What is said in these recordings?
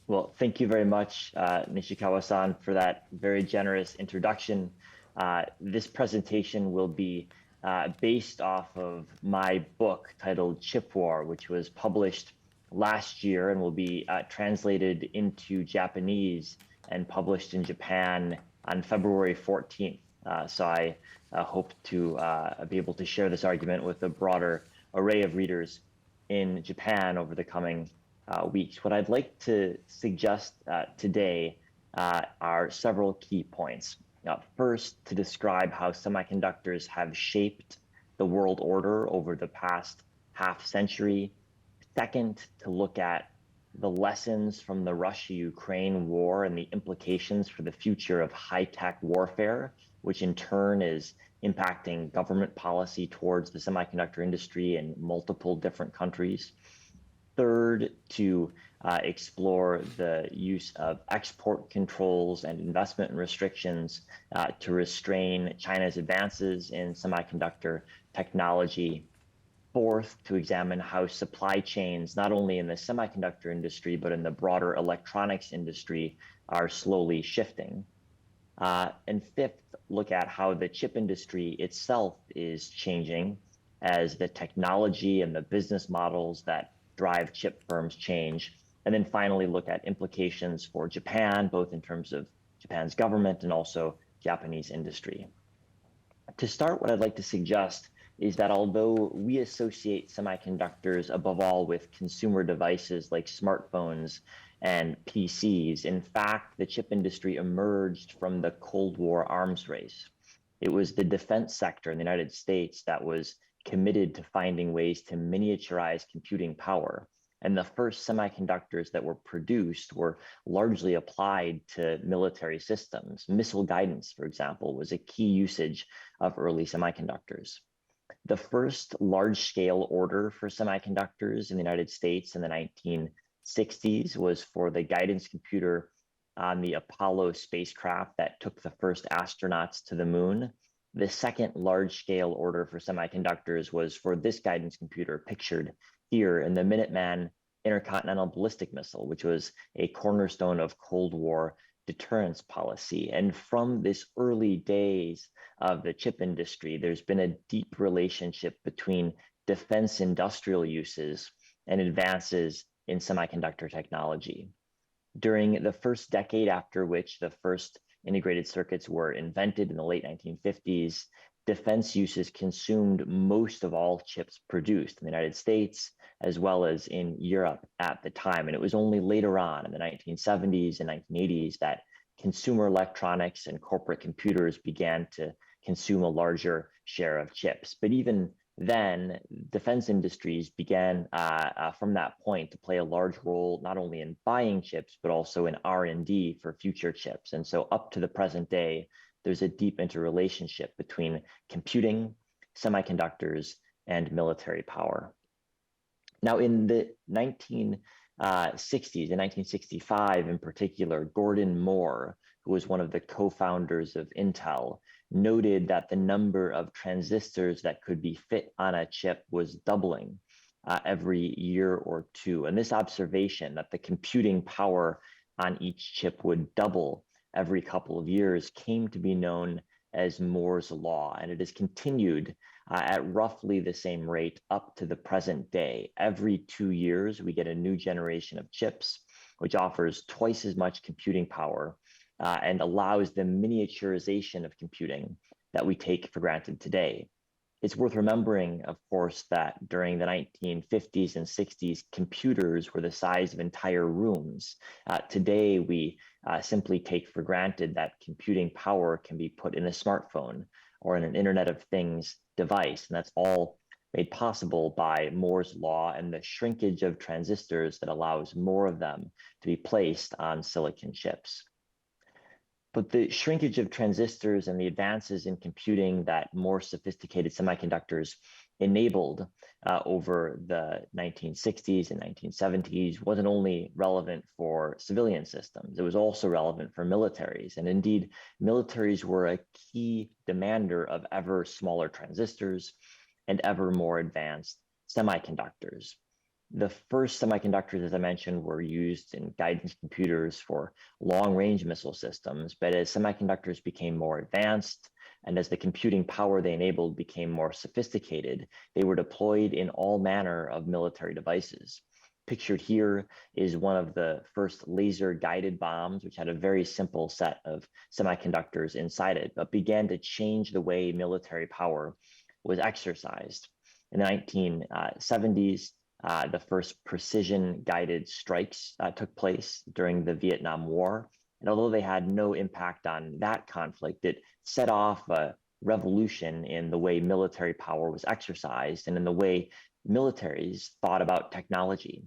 Well, thank you very much, Nishikawa-san, for that very generous introduction. This presentation will be based off of my book titled Chip War, which was published last year and will be translated into Japanese and published in Japan on February 14th. So I hope to be able to share this argument with a broader array of readers in Japan over the coming weeks. What I'd like to suggest today are several key points. First, to describe how semiconductors have shaped the world order over the past half century. Second, to look at the lessons from the Russia-Ukraine war and the implications for the future of high-tech warfare, which in turn is impacting government policy towards the semiconductor industry in multiple different countries. Third, to explore the use of export controls and investment restrictions to restrain China's advances in semiconductor technology. Fourth, to examine how supply chains, not only in the semiconductor industry, but in the broader electronics industry, are slowly shifting. And fifth, look at how the chip industry itself is changing as the technology and the business models that drive chip firms change. And then finally, look at implications for Japan, both in terms of Japan's government and also Japanese industry. To start, what I'd like to suggest is that although we associate semiconductors above all with consumer devices like smartphones and PCs, in fact, the chip industry emerged from the Cold War arms race. It was the defense sector in the United States that was committed to finding ways to miniaturize computing power. And the first semiconductors that were produced were largely applied to military systems. Missile guidance, for example, was a key usage of early semiconductors. The first large-scale order for semiconductors in the United States in the 1960s was for the guidance computer on the Apollo spacecraft that took the first astronauts to the moon. The second large-scale order for semiconductors was for this guidance computer pictured here in the Minuteman intercontinental ballistic missile, which was a cornerstone of Cold War deterrence policy. And from this early days of the chip industry, there's been a deep relationship between defense industrial uses and advances in semiconductor technology. During the first decade after which the first integrated circuits were invented in the late 1950s, defense uses consumed most of all chips produced in the United States, as well as in Europe at the time. And it was only later on in the 1970s and 1980s that consumer electronics and corporate computers began to consume a larger share of chips. But even then, defense industries began from that point to play a large role, not only in buying chips, but also in R&D for future chips. And so up to the present day, there's a deep interrelationship between computing, semiconductors, and military power. Now, in the 1960s, in 1965 in particular, Gordon Moore, who was one of the co-founders of Intel, noted that the number of transistors that could be fit on a chip was doubling every year or two. And this observation that the computing power on each chip would double every couple of years came to be known as Moore's Law, and it has continued at roughly the same rate up to the present day. Every 2 years, we get a new generation of chips, which offers twice as much computing power and allows the miniaturization of computing that we take for granted today. It's worth remembering, of course, that during the 1950s and 60s, computers were the size of entire rooms. Today, we simply take for granted that computing power can be put in a smartphone or in an Internet of Things device. And that's all made possible by Moore's Law and the shrinkage of transistors that allows more of them to be placed on silicon chips. But the shrinkage of transistors and the advances in computing that more sophisticated semiconductors enabled over the 1960s and 1970s wasn't only relevant for civilian systems, it was also relevant for militaries. And indeed, militaries were a key demander of ever smaller transistors and ever more advanced semiconductors. The first semiconductors, as I mentioned, were used in guidance computers for long-range missile systems. But as semiconductors became more advanced and as the computing power they enabled became more sophisticated, they were deployed in all manner of military devices. Pictured here is one of the first laser-guided bombs, which had a very simple set of semiconductors inside it, but began to change the way military power was exercised. In the 1970s, the first precision guided strikes took place during the Vietnam War. And although they had no impact on that conflict, it set off a revolution in the way military power was exercised and in the way militaries thought about technology.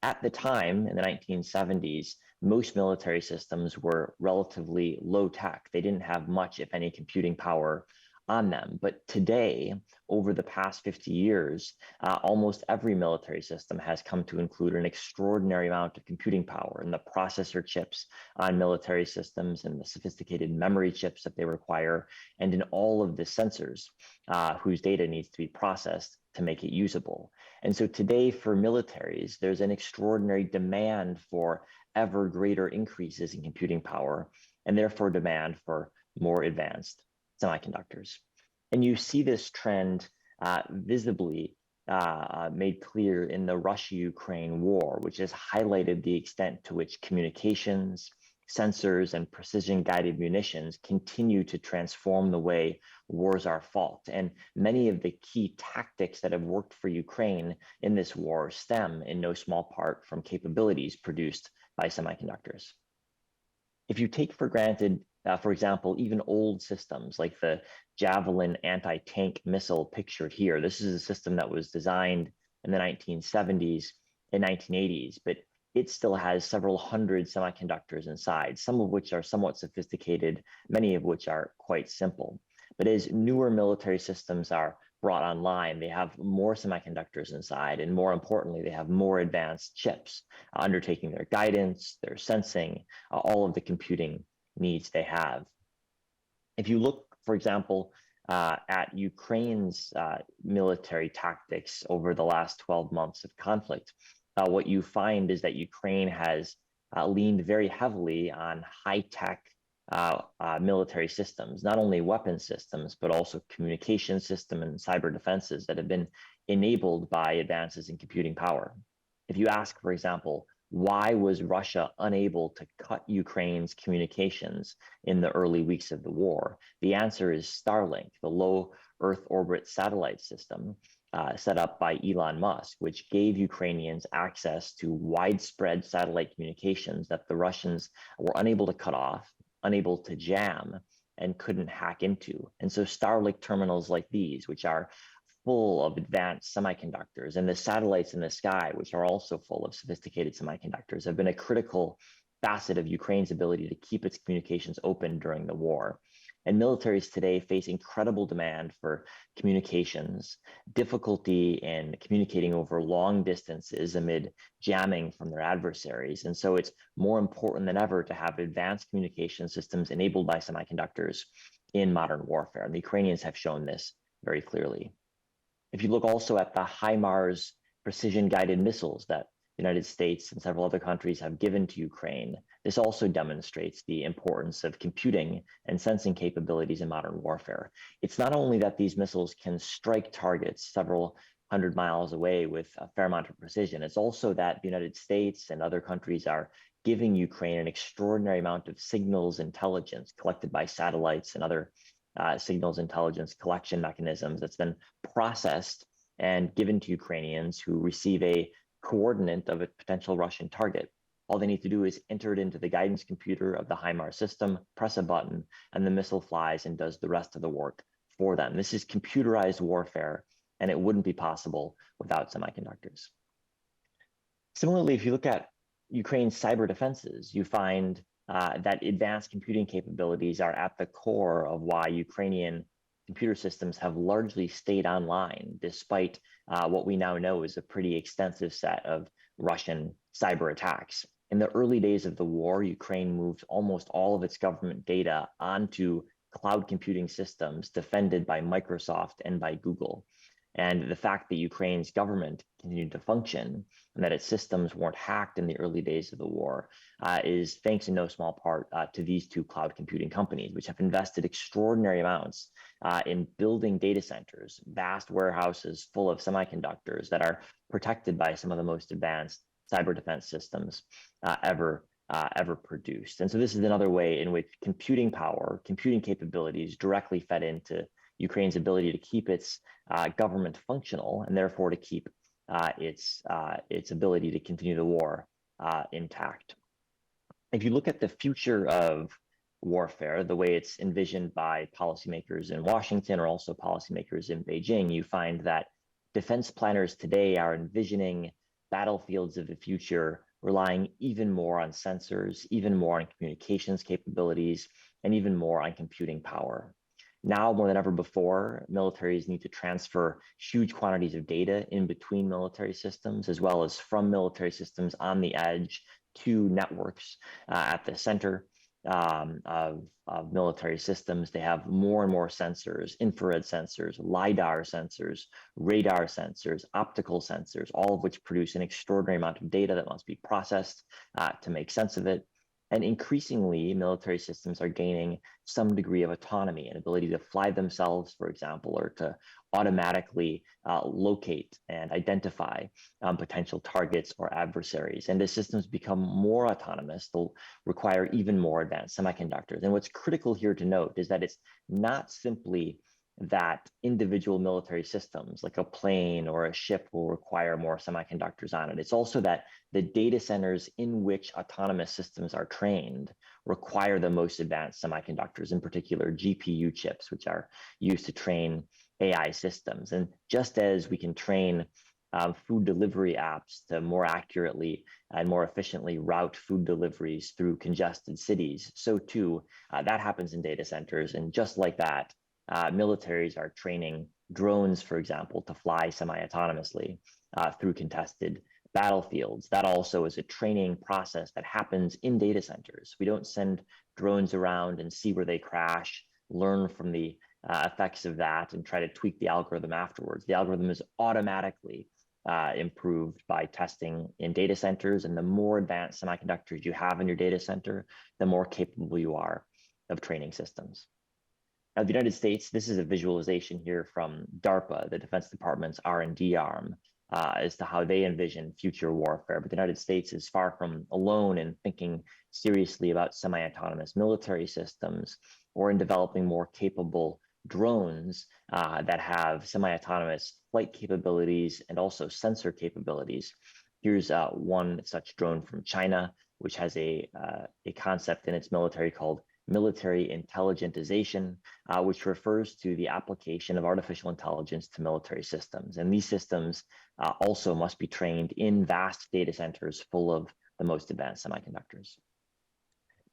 At the time, in the 1970s, most military systems were relatively low tech. They didn't have much, if any, computing power on them. But today, over the past 50 years, almost every military system has come to include an extraordinary amount of computing power in the processor chips on military systems and the sophisticated memory chips that they require, and in all of the sensors whose data needs to be processed to make it usable. And so today for militaries, there's an extraordinary demand for ever greater increases in computing power and therefore demand for more advanced semiconductors. And you see this trend visibly made clear in the Russia-Ukraine war, which has highlighted the extent to which communications, sensors, and precision-guided munitions continue to transform the way wars are fought. And many of the key tactics that have worked for Ukraine in this war stem in no small part from capabilities produced by semiconductors. If you take for granted, for example, even old systems like the Javelin anti-tank missile pictured here, this is a system that was designed in the 1970s and 1980s, but it still has several hundred semiconductors inside, some of which are somewhat sophisticated, many of which are quite simple. But as newer military systems are brought online, they have more semiconductors inside, and more importantly, they have more advanced chips undertaking their guidance, their sensing, all of the computing needs they have. If you look, for example, at Ukraine's military tactics over the last 12 months of conflict, what you find is that Ukraine has leaned very heavily on high-tech military systems, not only weapon systems, but also communication system and cyber defenses that have been enabled by advances in computing power. If you ask, for example, why was Russia unable to cut Ukraine's communications in the early weeks of the war? The answer is Starlink, the low Earth orbit satellite system set up by Elon Musk, which gave Ukrainians access to widespread satellite communications that the Russians were unable to cut off, unable to jam, and couldn't hack into. And so Starlink terminals like these, which are full of advanced semiconductors, and the satellites in the sky, which are also full of sophisticated semiconductors, have been a critical facet of Ukraine's ability to keep its communications open during the war. And militaries today face incredible demand for communications, difficulty in communicating over long distances amid jamming from their adversaries. And so it's more important than ever to have advanced communication systems enabled by semiconductors in modern warfare. And the Ukrainians have shown this very clearly. If you look also at the HIMARS precision-guided missiles that the United States and several other countries have given to Ukraine, this also demonstrates the importance of computing and sensing capabilities in modern warfare. It's not only that these missiles can strike targets several hundred miles away with a fair amount of precision, it's also that the United States and other countries are giving Ukraine an extraordinary amount of signals intelligence collected by satellites and other signals intelligence collection mechanisms that's been processed and given to Ukrainians who receive a coordinate of a potential Russian target. All they need to do is enter it into the guidance computer of the HIMARS system, press a button, and the missile flies and does the rest of the work for them. This is computerized warfare, and it wouldn't be possible without semiconductors. Similarly, if you look at Ukraine's cyber defenses, you find that advanced computing capabilities are at the core of why Ukrainian computer systems have largely stayed online, despite what we now know is a pretty extensive set of Russian cyber attacks. In the early days of the war, Ukraine moved almost all of its government data onto cloud computing systems defended by Microsoft and by Google. And the fact that Ukraine's government continued to function and that its systems weren't hacked in the early days of the war is thanks in no small part to these two cloud computing companies, which have invested extraordinary amounts in building data centers, vast warehouses full of semiconductors that are protected by some of the most advanced cyber defense systems ever produced. And so this is another way in which computing power, computing capabilities directly fed into Ukraine's ability to keep its government functional and therefore to keep its ability to continue the war intact. If you look at the future of warfare, the way it's envisioned by policymakers in Washington or also policymakers in Beijing, you find that defense planners today are envisioning battlefields of the future relying even more on sensors, even more on communications capabilities, and even more on computing power. Now, more than ever before, militaries need to transfer huge quantities of data in between military systems, as well as from military systems on the edge to networks at the center of military systems. They have more and more sensors, infrared sensors, LiDAR sensors, radar sensors, optical sensors, all of which produce an extraordinary amount of data that must be processed to make sense of it. And increasingly, military systems are gaining some degree of autonomy and ability to fly themselves, for example, or to automatically locate and identify potential targets or adversaries. And as systems become more autonomous, they'll require even more advanced semiconductors. And what's critical here to note is that it's not simply that individual military systems like a plane or a ship will require more semiconductors on it. It's also that the data centers in which autonomous systems are trained require the most advanced semiconductors, in particular GPU chips, which are used to train AI systems. And just as we can train food delivery apps to more accurately and more efficiently route food deliveries through congested cities, so too that happens in data centers. And just like that, militaries are training drones, for example, to fly semi-autonomously through contested battlefields. That also is a training process that happens in data centers. We don't send drones around and see where they crash, learn from the effects of that, and try to tweak the algorithm afterwards. The algorithm is automatically improved by testing in data centers, and the more advanced semiconductors you have in your data center, the more capable you are of training systems. Now, the United States, this is a visualization here from DARPA, the Defense Department's R&D arm, as to how they envision future warfare. But the United States is far from alone in thinking seriously about semi-autonomous military systems or in developing more capable drones that have semi-autonomous flight capabilities and also sensor capabilities. Here's one such drone from China, which has a concept in its military called military intelligentization, which refers to the application of artificial intelligence to military systems. And these systems also must be trained in vast data centers full of the most advanced semiconductors.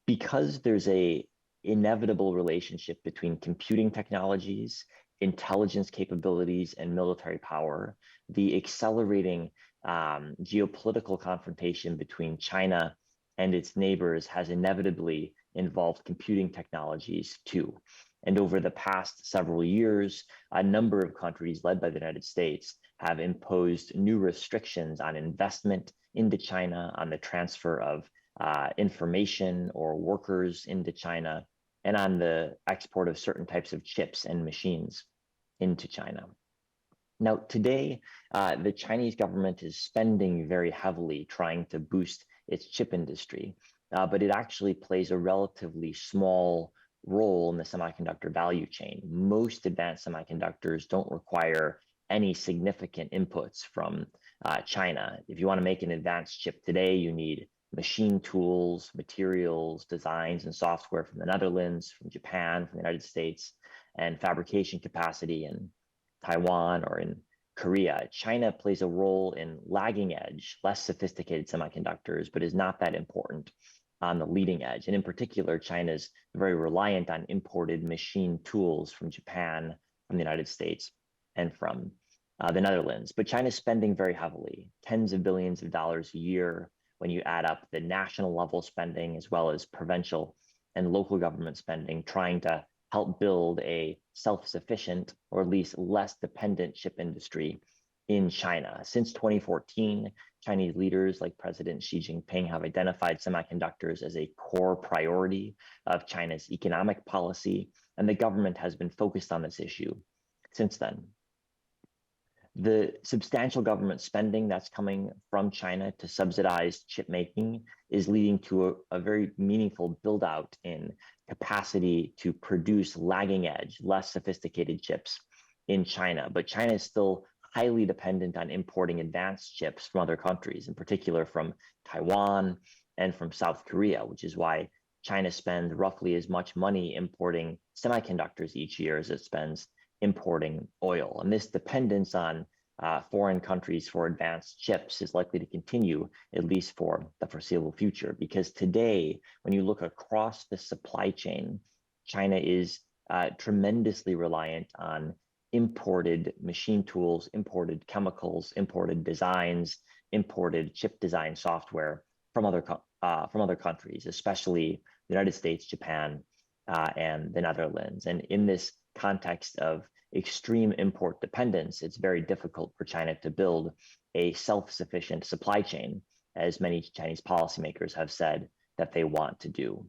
Because there's a inevitable relationship between computing technologies, intelligence capabilities, and military power, the accelerating geopolitical confrontation between China and its neighbors has inevitably involved computing technologies too. And over the past several years, a number of countries led by the United States have imposed new restrictions on investment into China, on the transfer of information or workers into China, and on the export of certain types of chips and machines into China. Now, today, the Chinese government is spending very heavily trying to boost its chip industry, but it actually plays a relatively small role in the semiconductor value chain. Most advanced semiconductors don't require any significant inputs from China. If you want to make an advanced chip today, you need machine tools, materials, designs, and software from the Netherlands, from Japan, from the United States, and fabrication capacity in Taiwan or in Korea. China plays a role in lagging edge, less sophisticated semiconductors, but is not that important on the leading edge. And in particular, China's very reliant on imported machine tools from Japan, from the United States, and from the Netherlands. But China's spending very heavily, tens of billions of dollars a year when you add up the national level spending as well as provincial and local government spending, trying to help build a self-sufficient, or at least less dependent chip industry in China. Since 2014, Chinese leaders like President Xi Jinping have identified semiconductors as a core priority of China's economic policy, and the government has been focused on this issue since then. The substantial government spending that's coming from China to subsidize chip making is leading to a very meaningful build out in capacity to produce lagging edge, less sophisticated chips in China. But China is still highly dependent on importing advanced chips from other countries, in particular from Taiwan and from South Korea, which is why China spends roughly as much money importing semiconductors each year as it spends importing oil. And this dependence on foreign countries for advanced chips is likely to continue, at least for the foreseeable future. Because today, when you look across the supply chain, China is tremendously reliant on imported machine tools, imported chemicals, imported designs, imported chip design software from other countries, especially the United States, Japan, and the Netherlands. And in this context of extreme import dependence, it's very difficult for China to build a self-sufficient supply chain, as many Chinese policymakers have said that they want to do.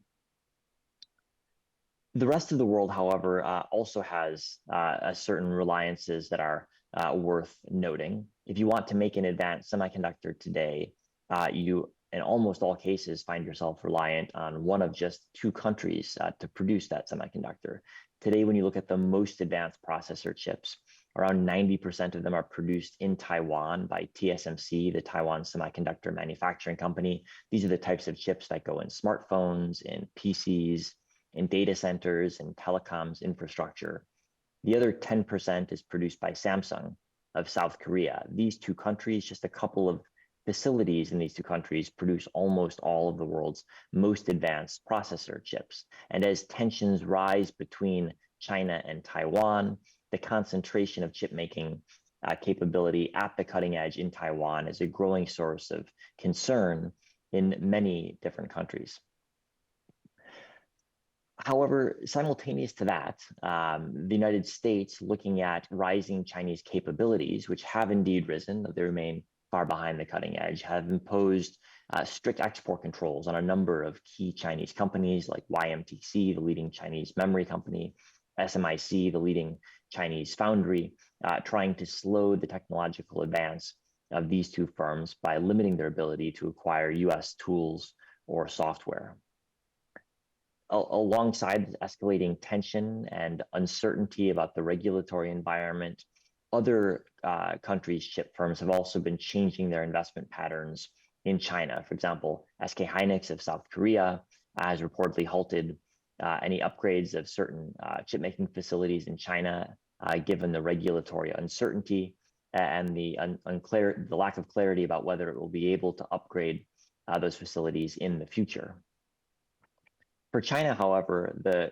The rest of the world, however, also has certain reliances that are worth noting. If you want to make an advanced semiconductor today, you, in almost all cases, find yourself reliant on one of just two countries to produce that semiconductor. Today, when you look at the most advanced processor chips, around 90% of them are produced in Taiwan by TSMC, the Taiwan Semiconductor Manufacturing Company. These are the types of chips that go in smartphones, in PCs, in data centers, and telecoms infrastructure. The other 10% is produced by Samsung of South Korea. These two countries, just a couple of facilities in these two countries, produce almost all of the world's most advanced processor chips. And as tensions rise between China and Taiwan, the concentration of chip making capability at the cutting edge in Taiwan is a growing source of concern in many different countries. However, simultaneous to that, the United States, looking at rising Chinese capabilities, which have indeed risen, though they remain far behind the cutting edge, have imposed strict export controls on a number of key Chinese companies like YMTC, the leading Chinese memory company, SMIC, the leading Chinese foundry, trying to slow the technological advance of these two firms by limiting their ability to acquire US tools or software. Alongside escalating tension and uncertainty about the regulatory environment, other countries' chip firms have also been changing their investment patterns in China. For example, SK Hynix of South Korea has reportedly halted any upgrades of certain chip-making facilities in China, given the regulatory uncertainty and the lack of clarity about whether it will be able to upgrade those facilities in the future. For China, however, the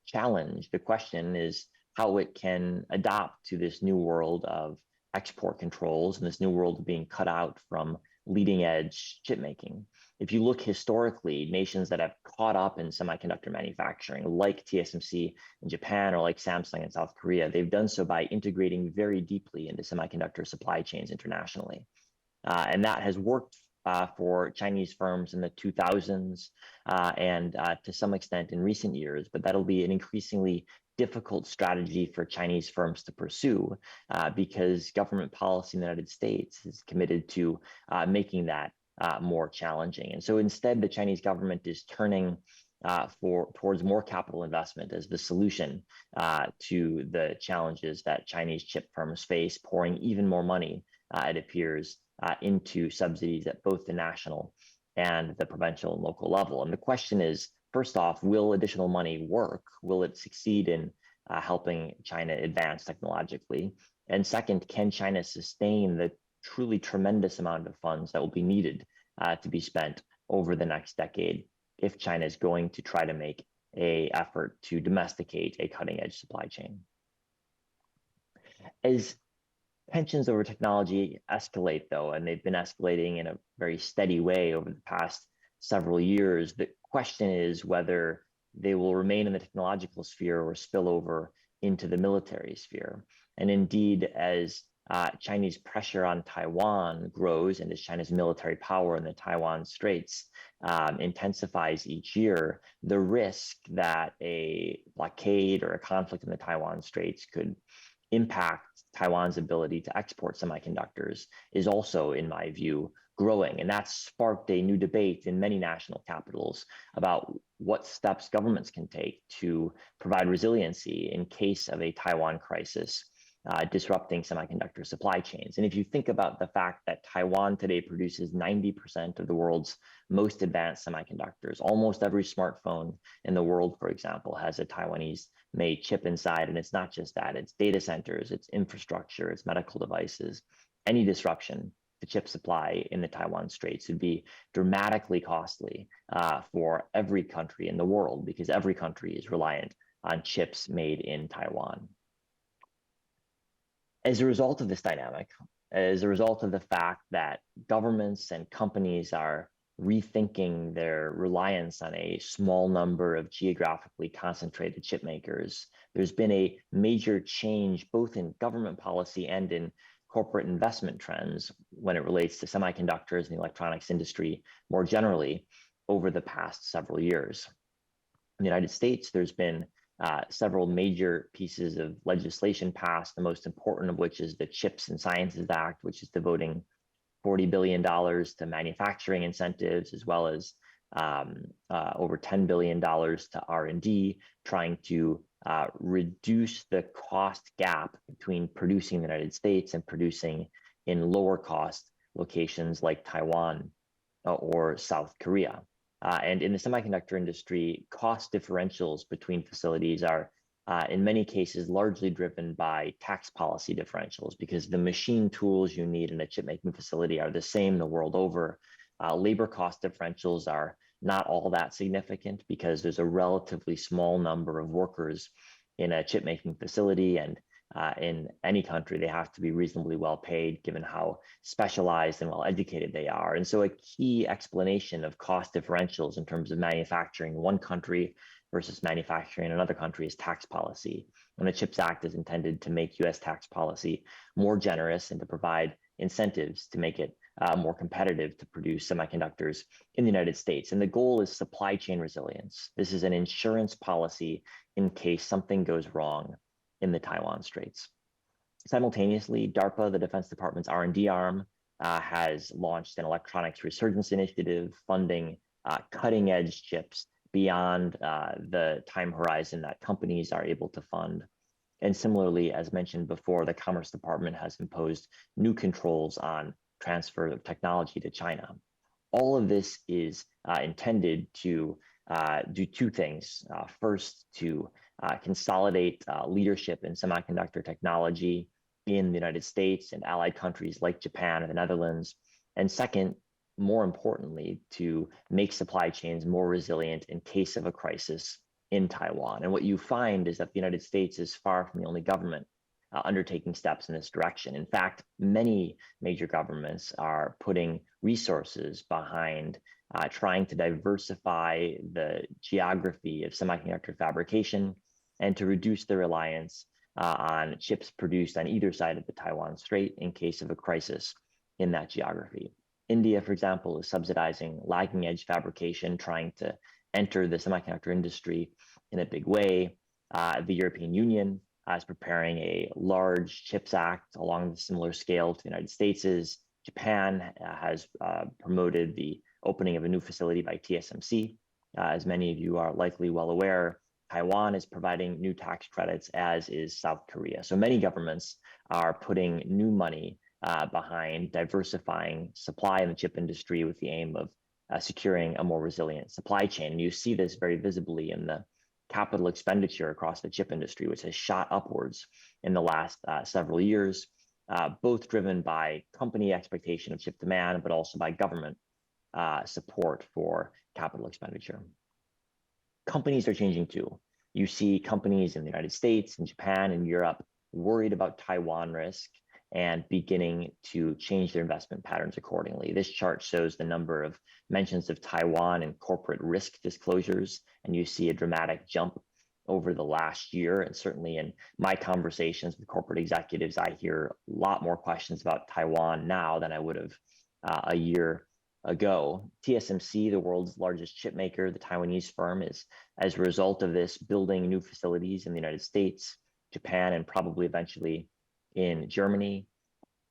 challenge, the question is how it can adapt to this new world of export controls and this new world of being cut out from leading edge chip making. If you look historically, nations that have caught up in semiconductor manufacturing, like TSMC in Japan or like Samsung in South Korea, they've done so by integrating very deeply into semiconductor supply chains internationally. And that has worked for Chinese firms in the 2000s and to some extent in recent years, but that'll be an increasingly difficult strategy for Chinese firms to pursue because government policy in the United States is committed to making that more challenging. And so instead, the Chinese government is turning towards more capital investment as the solution to the challenges that Chinese chip firms face, pouring even more money, it appears, into subsidies at both the national and the provincial and local level. And the question is, first off, will additional money work? Will it succeed in helping China advance technologically? And second, can China sustain the truly tremendous amount of funds that will be needed to be spent over the next decade if China is going to try to make an effort to domesticate a cutting edge supply chain? As tensions over technology escalate, though, and they've been escalating in a very steady way over the past several years, the question is whether they will remain in the technological sphere or spill over into the military sphere. And indeed, as Chinese pressure on Taiwan grows and as China's military power in the Taiwan Straits intensifies each year, the risk that a blockade or a conflict in the Taiwan Straits could impact Taiwan's ability to export semiconductors is also, in my view, growing. And that sparked a new debate in many national capitals about what steps governments can take to provide resiliency in case of a Taiwan crisis disrupting semiconductor supply chains. And if you think about the fact that Taiwan today produces 90% of the world's most advanced semiconductors, almost every smartphone in the world, for example, has a Taiwanese made chip inside. And it's not just that, it's data centers, it's infrastructure, it's medical devices. Any disruption to chip supply in the Taiwan Straits would be dramatically costly for every country in the world, because every country is reliant on chips made in Taiwan. As a result of this dynamic, as a result of the fact that governments and companies are rethinking their reliance on a small number of geographically concentrated chip makers, there's been a major change both in government policy and in corporate investment trends when it relates to semiconductors and the electronics industry more generally over the past several years. In the United States, there's been several major pieces of legislation passed, the most important of which is the Chips and Sciences Act, which is devoting $40 billion to manufacturing incentives, as well as over $10 billion to R&D, trying to reduce the cost gap between producing in the United States and producing in lower cost locations like Taiwan or South Korea. And in the semiconductor industry, cost differentials between facilities are in many cases largely driven by tax policy differentials, because the machine tools you need in a chip making facility are the same the world over. Labor cost differentials are not all that significant because there's a relatively small number of workers in a chip making facility, and in any country, they have to be reasonably well paid given how specialized and well educated they are. And so a key explanation of cost differentials in terms of manufacturing in one country versus manufacturing in another country is tax policy. And the CHIPS Act is intended to make US tax policy more generous and to provide incentives to make it more competitive to produce semiconductors in the United States. And the goal is supply chain resilience. This is an insurance policy in case something goes wrong in the Taiwan Straits. Simultaneously, DARPA, the Defense Department's R&D arm, has launched an electronics resurgence initiative funding cutting edge chips beyond the time horizon that companies are able to fund. And similarly, as mentioned before, the Commerce Department has imposed new controls on transfer of technology to China. All of this is intended to do two things. First, to consolidate leadership in semiconductor technology in the United States and allied countries like Japan and the Netherlands. And second, more importantly, to make supply chains more resilient in case of a crisis in Taiwan. And what you find is that the United States is far from the only government undertaking steps in this direction. In fact, many major governments are putting resources behind trying to diversify the geography of semiconductor fabrication and to reduce the reliance on chips produced on either side of the Taiwan Strait in case of a crisis in that geography. India, for example, is subsidizing lagging edge fabrication, trying to enter the semiconductor industry in a big way. The European Union is preparing a large CHIPS Act along the similar scale to the United States. Japan has promoted the opening of a new facility by TSMC. As many of you are likely well aware, Taiwan is providing new tax credits, as is South Korea. So many governments are putting new money behind diversifying supply in the chip industry with the aim of securing a more resilient supply chain. And you see this very visibly in the capital expenditure across the chip industry, which has shot upwards in the last several years, both driven by company expectation of chip demand, but also by government support for capital expenditure. Companies are changing too. You see companies in the United States, in Japan, and Europe worried about Taiwan risk and beginning to change their investment patterns accordingly. This chart shows the number of mentions of Taiwan in corporate risk disclosures, and you see a dramatic jump over the last year. And certainly in my conversations with corporate executives, I hear a lot more questions about Taiwan now than I would have a year ago. TSMC, the world's largest chip maker, the Taiwanese firm, is, as a result of this, building new facilities in the United States, Japan, and probably eventually in Germany.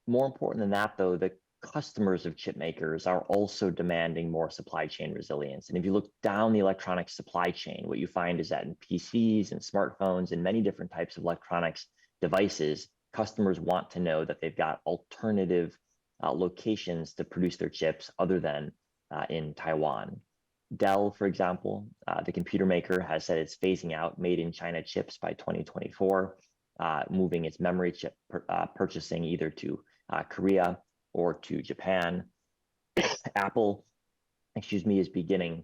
More important than that, though, the customers of chip makers are also demanding more supply chain resilience. And if you look down the electronics supply chain, what you find is that in PCs and smartphones and many different types of electronics devices, customers want to know that they've got alternative locations to produce their chips other than in Taiwan. Dell, for example, the computer maker, has said it's phasing out made in China chips by 2024, moving its memory chip purchasing either to Korea or to Japan. Apple, is beginning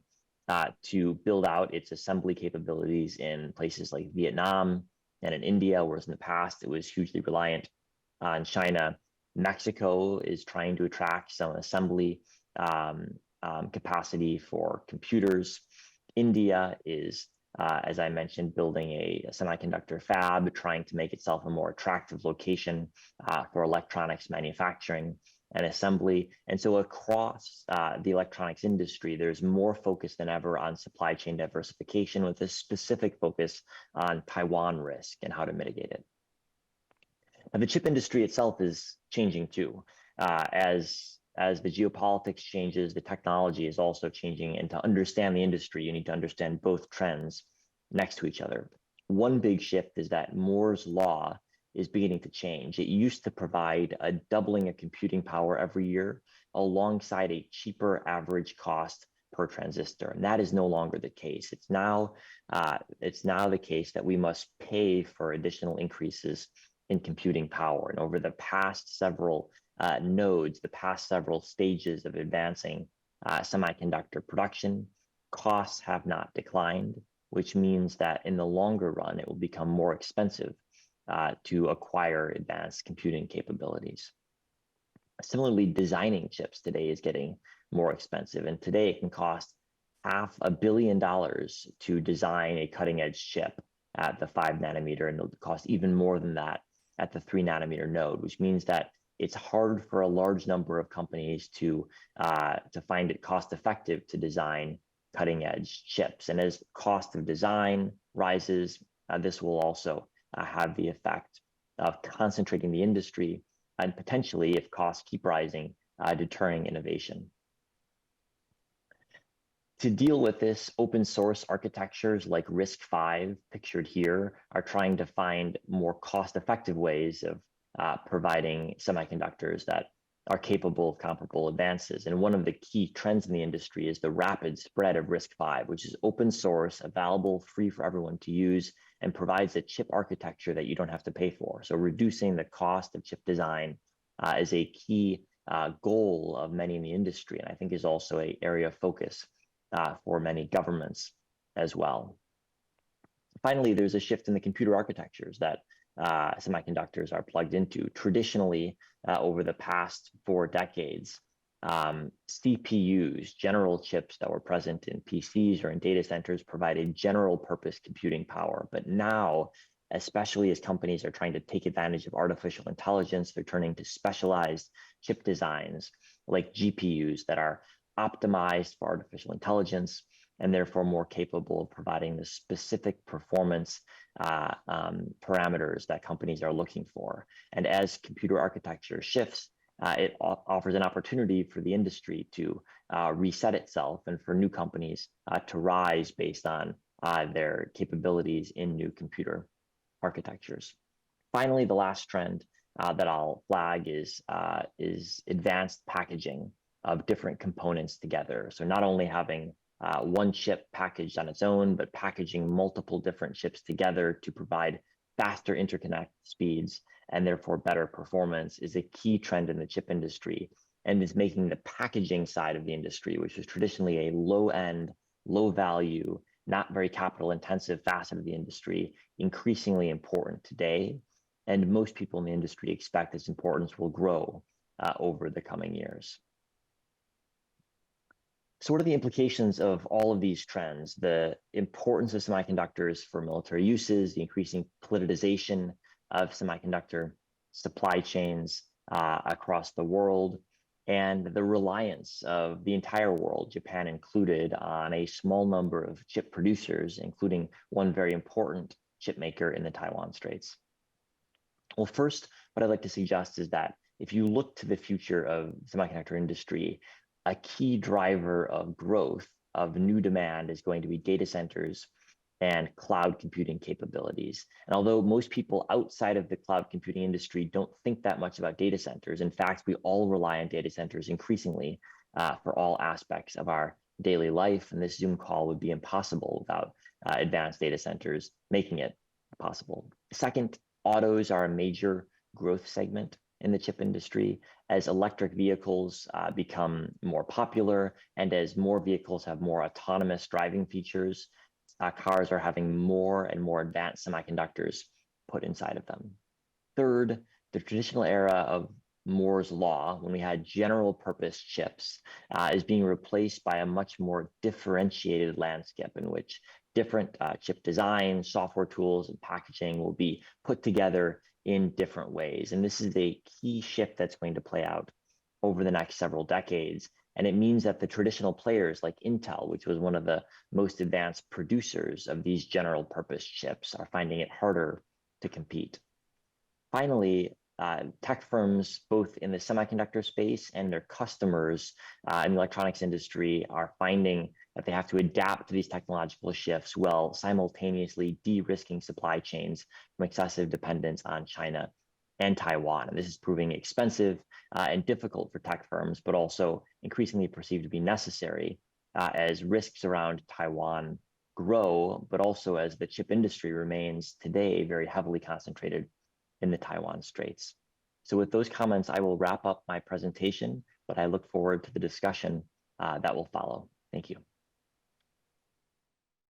to build out its assembly capabilities in places like Vietnam and in India, whereas in the past it was hugely reliant on China. Mexico is trying to attract some assembly capacity for computers. India is, as I mentioned, building a semiconductor fab, trying to make itself a more attractive location for electronics manufacturing and assembly. And so across the electronics industry, there's more focus than ever on supply chain diversification, with a specific focus on Taiwan risk and how to mitigate it. Now, the chip industry itself is changing too. As the geopolitics changes, the technology is also changing. And to understand the industry, you need to understand both trends next to each other. One big shift is that Moore's law is beginning to change. It used to provide a doubling of computing power every year alongside a cheaper average cost per transistor. And that is no longer the case. It's now the case that we must pay for additional increases in computing power. And over the past several nodes, the past several stages of advancing semiconductor production, costs have not declined, which means that in the longer run, it will become more expensive to acquire advanced computing capabilities. Similarly, designing chips today is getting more expensive, and today it can cost $500 million to design a cutting-edge chip at the 5 nanometer, and it'll cost even more than that at the 3 nanometer node, which means that it's hard for a large number of companies to find it cost effective to design cutting edge chips. And as cost of design rises, this will also have the effect of concentrating the industry and potentially, if costs keep rising, deterring innovation. To deal with this, open source architectures like RISC-V, pictured here, are trying to find more cost-effective ways of providing semiconductors that are capable of comparable advances. And one of the key trends in the industry is the rapid spread of RISC-V, which is open source, available, free for everyone to use, and provides a chip architecture that you don't have to pay for. So reducing the cost of chip design is a key goal of many in the industry, and I think is also an area of focus for many governments as well. Finally, there's a shift in the computer architectures that semiconductors are plugged into. Traditionally, over the past 4 decades, CPUs, general chips that were present in PCs or in data centers, provided general purpose computing power. But now, especially as companies are trying to take advantage of artificial intelligence, they're turning to specialized chip designs like GPUs that are optimized for artificial intelligence and therefore more capable of providing the specific performance parameters that companies are looking for. And as computer architecture shifts, it offers an opportunity for the industry to reset itself and for new companies to rise based on their capabilities in new computer architectures. Finally, the last trend that I'll flag is advanced packaging of different components together. So not only having one chip packaged on its own, but packaging multiple different chips together to provide faster interconnect speeds and therefore better performance is a key trend in the chip industry, and is making the packaging side of the industry, which is traditionally a low-end, low-value, not very capital-intensive facet of the industry, increasingly important today. and most people in the industry expect its importance will grow over the coming years. So what are the implications of all of these trends? The importance of semiconductors for military uses, the increasing politicization of semiconductor supply chains across the world, and the reliance of the entire world, Japan included, on a small number of chip producers, including one very important chip maker in the Taiwan Straits. Well, first, what I'd like to suggest is that if you look to the future of the semiconductor industry, a key driver of growth of new demand is going to be data centers and cloud computing capabilities. And although most people outside of the cloud computing industry don't think that much about data centers, in fact, we all rely on data centers increasingly for all aspects of our daily life. And this Zoom call would be impossible without advanced data centers making it possible. Second, autos are a major growth segment in the chip industry as electric vehicles become more popular and as more vehicles have more autonomous driving features. Cars are having more and more advanced semiconductors put inside of them. Third, the traditional era of Moore's law, when we had general purpose chips, is being replaced by a much more differentiated landscape in which different chip designs, software tools, and packaging will be put together in different ways. And this is a key shift that's going to play out over the next several decades. And it means that the traditional players like Intel, which was one of the most advanced producers of these general purpose chips, are finding it harder to compete. Finally, tech firms, both in the semiconductor space and their customers in the electronics industry, are finding that they have to adapt to these technological shifts while simultaneously de-risking supply chains from excessive dependence on China and Taiwan. And this is proving expensive and difficult for tech firms, but also increasingly perceived to be necessary as risks around Taiwan grow, but also as the chip industry remains today very heavily concentrated in the Taiwan Straits. So with those comments, I will wrap up my presentation, but I look forward to the discussion that will follow. Thank you.